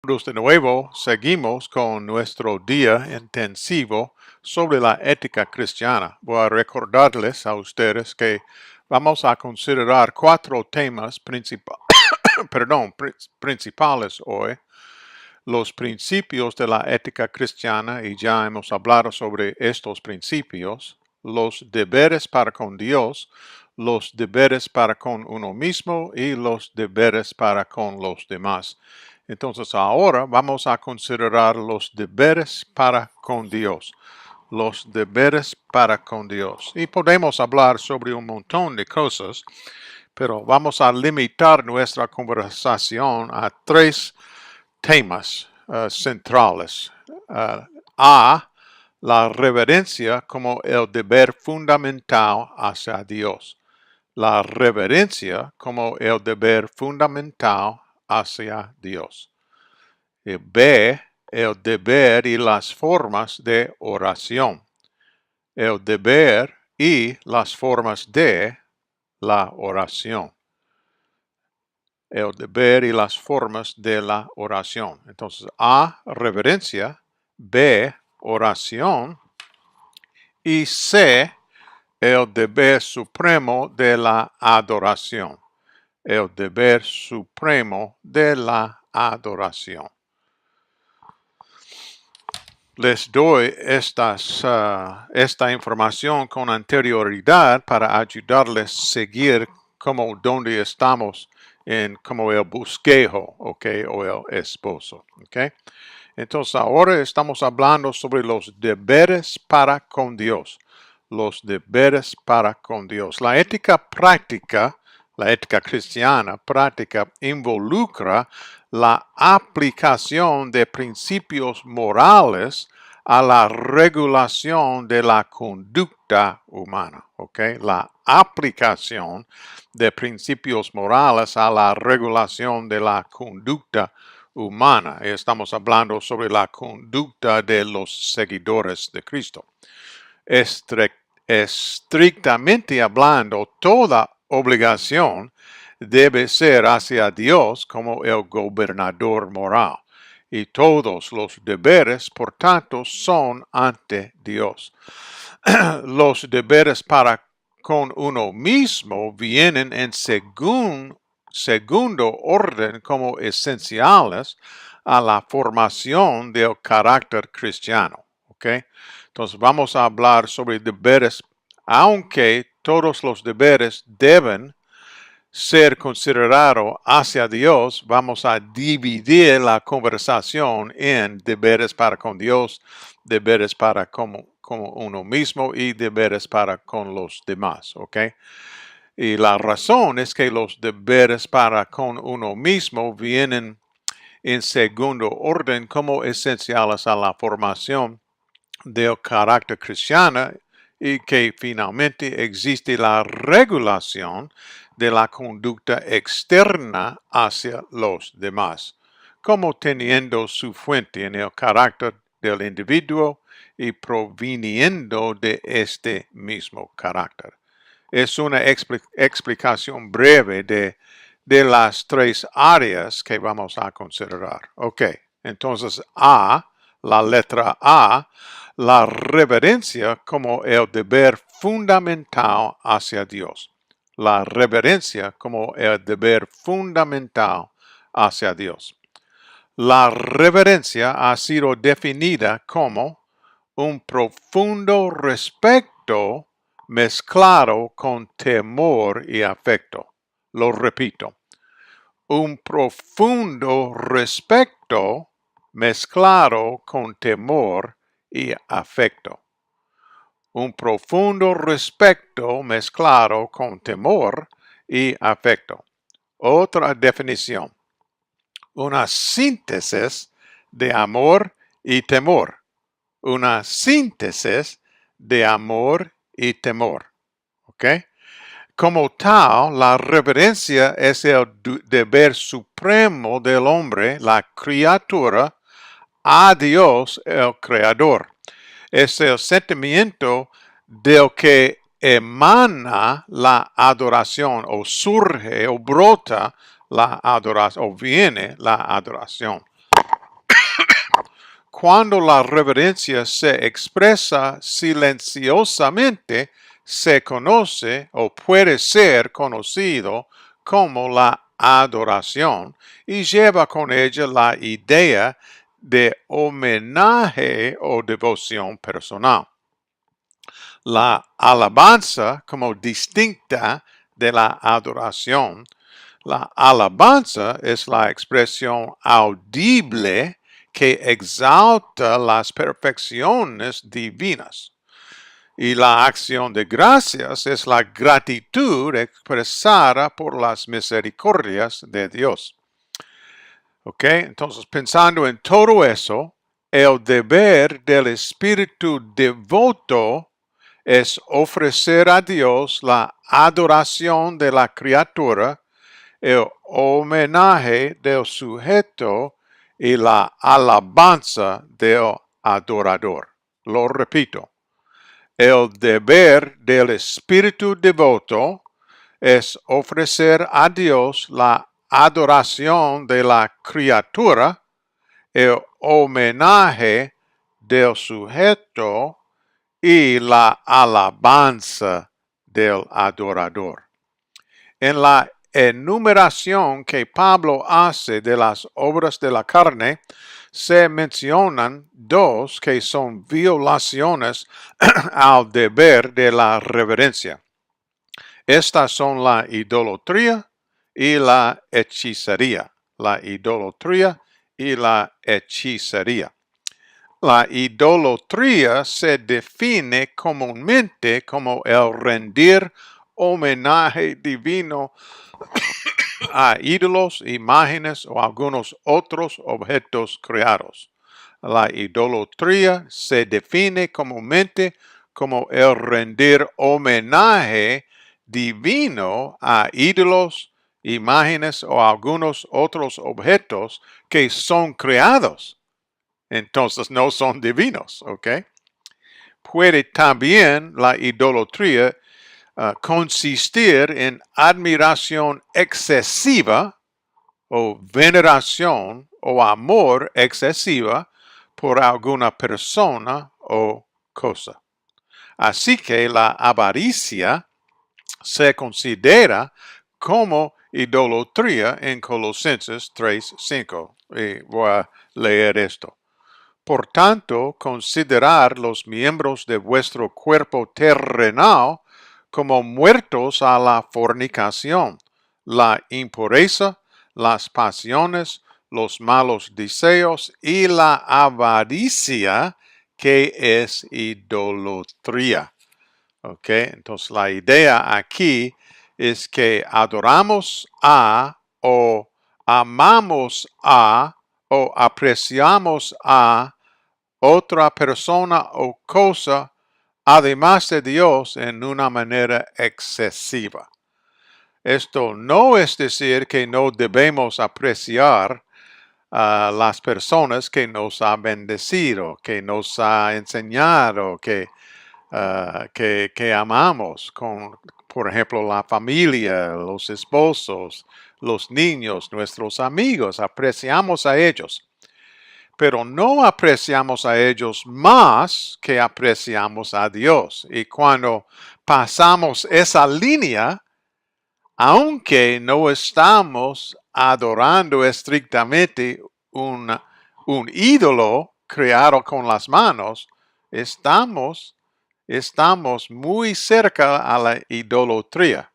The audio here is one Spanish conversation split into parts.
De nuevo, seguimos con nuestro día intensivo sobre la ética cristiana. Voy a recordarles a ustedes que vamos a considerar 4 temas principales hoy. Los principios de la ética cristiana, y ya hemos hablado sobre estos principios, los deberes para con Dios, los deberes para con uno mismo y los deberes para con los demás. Entonces ahora vamos a considerar los deberes para con Dios. Los deberes para con Dios. Y podemos hablar sobre un montón de cosas, pero vamos a limitar nuestra conversación a 3 temas centrales. A, la reverencia como el deber fundamental hacia Dios. La reverencia como el deber fundamental hacia Dios. B, el deber y las formas de oración. El deber y las formas de la oración. El deber y las formas de la oración. Entonces, A, reverencia, B, oración, y C, el deber supremo de la adoración. El deber supremo de la adoración. Les doy esta información con anterioridad para ayudarles a seguir como donde estamos como el bosquejo, okay, o el esposo, okay. Entonces ahora estamos hablando sobre los deberes para con Dios. Los deberes para con Dios. La ética práctica, la ética cristiana práctica involucra la aplicación de principios morales a la regulación de la conducta humana, ¿ok? La aplicación de principios morales a la regulación de la conducta humana. Estamos hablando sobre la conducta de los seguidores de Cristo. Estrictamente hablando, toda obligación debe ser hacia Dios como el gobernador moral. Y todos los deberes, por tanto, son ante Dios. Los deberes para con uno mismo vienen en segundo orden como esenciales a la formación del carácter cristiano. ¿Okay? Entonces vamos a hablar sobre deberes, aunque todos los deberes deben ser considerados hacia Dios, vamos a dividir la conversación en deberes para con Dios, deberes para como uno mismo y deberes para con los demás, ¿ok? Y la razón es que los deberes para con uno mismo vienen en segundo orden como esenciales a la formación del carácter cristiano y que finalmente existe la regulación de la conducta externa hacia los demás, como teniendo su fuente en el carácter del individuo y proviniendo de este mismo carácter. Es una explicación breve de las 3 áreas que vamos a considerar. Ok, entonces la letra A, la reverencia como el deber fundamental hacia Dios. La reverencia como el deber fundamental hacia Dios. La reverencia ha sido definida como un profundo respeto mezclado con temor y afecto. Lo repito. Un profundo respeto mezclado con temor y afecto. Un profundo respeto mezclado con temor y afecto. Otra definición. Una síntesis de amor y temor. Una síntesis de amor y temor. ¿Ok? Como tal, la reverencia es el deber supremo del hombre, la criatura, a Dios, el Creador. Es el sentimiento del que emana la adoración, o surge, o brota la adoración, o viene la adoración. Cuando la reverencia se expresa silenciosamente, se conoce o puede ser conocido como la adoración y lleva con ella la idea de homenaje o devoción personal. La alabanza como distinta de la adoración. La alabanza es la expresión audible que exalta las perfecciones divinas. Y la acción de gracias es la gratitud expresada por las misericordias de Dios. ¿Ok? Entonces, pensando en todo eso, el deber del espíritu devoto es ofrecer a Dios la adoración de la criatura, el homenaje del sujeto y la alabanza del adorador. Lo repito, el deber del espíritu devoto es ofrecer a Dios la adoración de la criatura, el homenaje del sujeto y la alabanza del adorador. En la enumeración que Pablo hace de las obras de la carne, se mencionan dos que son violaciones al deber de la reverencia. Estas son la idolatría y la hechicería. La idolatría y la hechicería. La idolatría se define comúnmente como el rendir homenaje divino a ídolos, imágenes o algunos otros objetos creados. La idolatría se define comúnmente como el rendir homenaje divino a ídolos, imágenes o algunos otros objetos que son creados. Entonces no son divinos, ¿ok? Puede también la idolatría consistir en admiración excesiva o veneración o amor excesiva por alguna persona o cosa. Así que la avaricia se considera como idolatría en Colosenses 3:5. Y voy a leer esto. Por tanto, considerad los miembros de vuestro cuerpo terrenal como muertos a la fornicación, la impureza, las pasiones, los malos deseos y la avaricia, que es idolatría. ¿Ok? Entonces la idea aquí es que adoramos a o amamos a o apreciamos a otra persona o cosa, además de Dios, en una manera excesiva. Esto no es decir que no debemos apreciar a las personas que nos ha bendecido, que nos ha enseñado, que amamos, por ejemplo, la familia, los esposos, los niños, nuestros amigos, apreciamos a ellos. Pero no apreciamos a ellos más que apreciamos a Dios. Y cuando pasamos esa línea, aunque no estamos adorando estrictamente un ídolo creado con las manos, estamos muy cerca a la idolatría,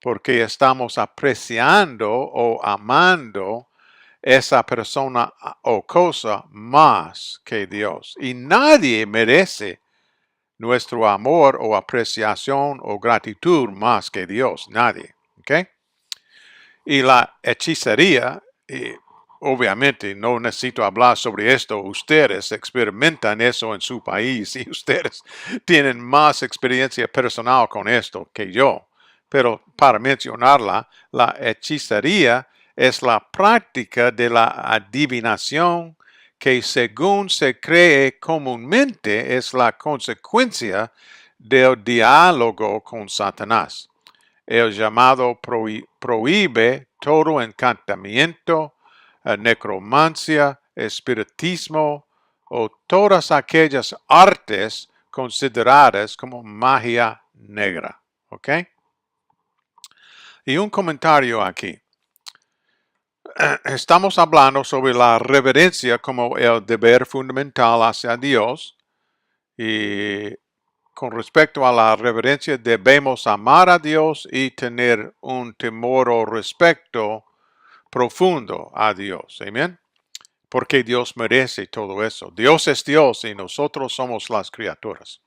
porque estamos apreciando o amando esa persona o cosa más que Dios. Y nadie merece nuestro amor o apreciación o gratitud más que Dios. Nadie. ¿Ok? Y la hechicería, obviamente no necesito hablar sobre esto. Ustedes experimentan eso en su país y ustedes tienen más experiencia personal con esto que yo. Pero para mencionarla, la hechicería es la práctica de la adivinación que, según se cree comúnmente, es la consecuencia del diálogo con Satanás. El llamado prohíbe todo encantamiento, necromancia, espiritismo, o todas aquellas artes consideradas como magia negra. ¿Ok? Y un comentario aquí. Estamos hablando sobre la reverencia como el deber fundamental hacia Dios, y con respecto a la reverencia debemos amar a Dios y tener un temor o respeto profundo a Dios. Amén. Porque Dios merece todo eso. Dios es Dios y nosotros somos las criaturas.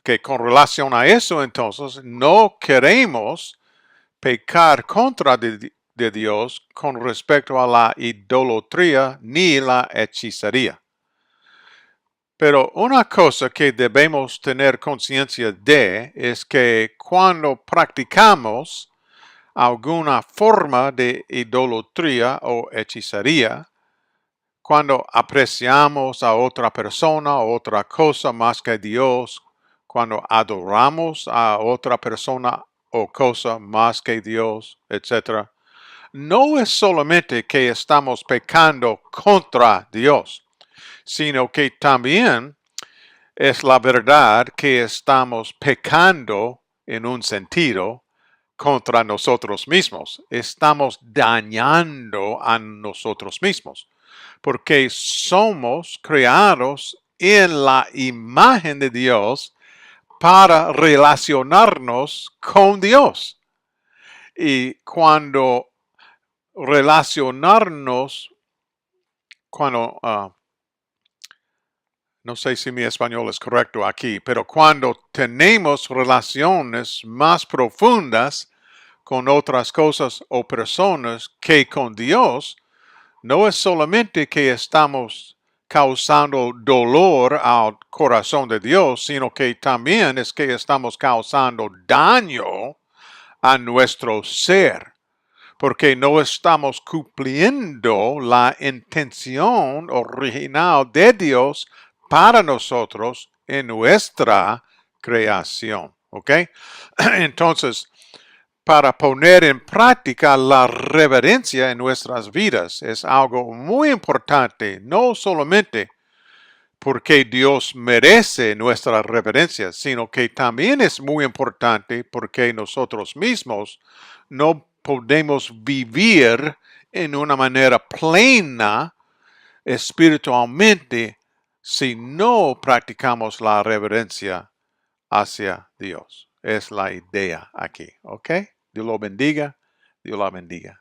Que con relación a eso, entonces, no queremos pecar contra de Dios con respecto a la idolatría ni la hechicería. Pero una cosa que debemos tener conciencia de es que cuando practicamos alguna forma de idolatría o hechicería, cuando apreciamos a otra persona o otra cosa más que Dios, cuando adoramos a otra persona o cosa más que Dios, etc., no es solamente que estamos pecando contra Dios, sino que también es la verdad que estamos pecando en un sentido contra nosotros mismos. Estamos dañando a nosotros mismos, porque somos creados en la imagen de Dios para relacionarnos con Dios. Y cuando relacionarnos, cuando, no sé si mi español es correcto aquí, pero cuando tenemos relaciones más profundas con otras cosas o personas que con Dios, no es solamente que estamos causando dolor al corazón de Dios, sino que también es que estamos causando daño a nuestro ser, porque no estamos cumpliendo la intención original de Dios para nosotros en nuestra creación. ¿Ok? Entonces, para poner en práctica la reverencia en nuestras vidas es algo muy importante, no solamente porque Dios merece nuestra reverencia, sino que también es muy importante porque nosotros mismos no podemos vivir en una manera plena espiritualmente si no practicamos la reverencia hacia Dios. Es la idea aquí, ¿ok? Dios lo bendiga, Dios la bendiga.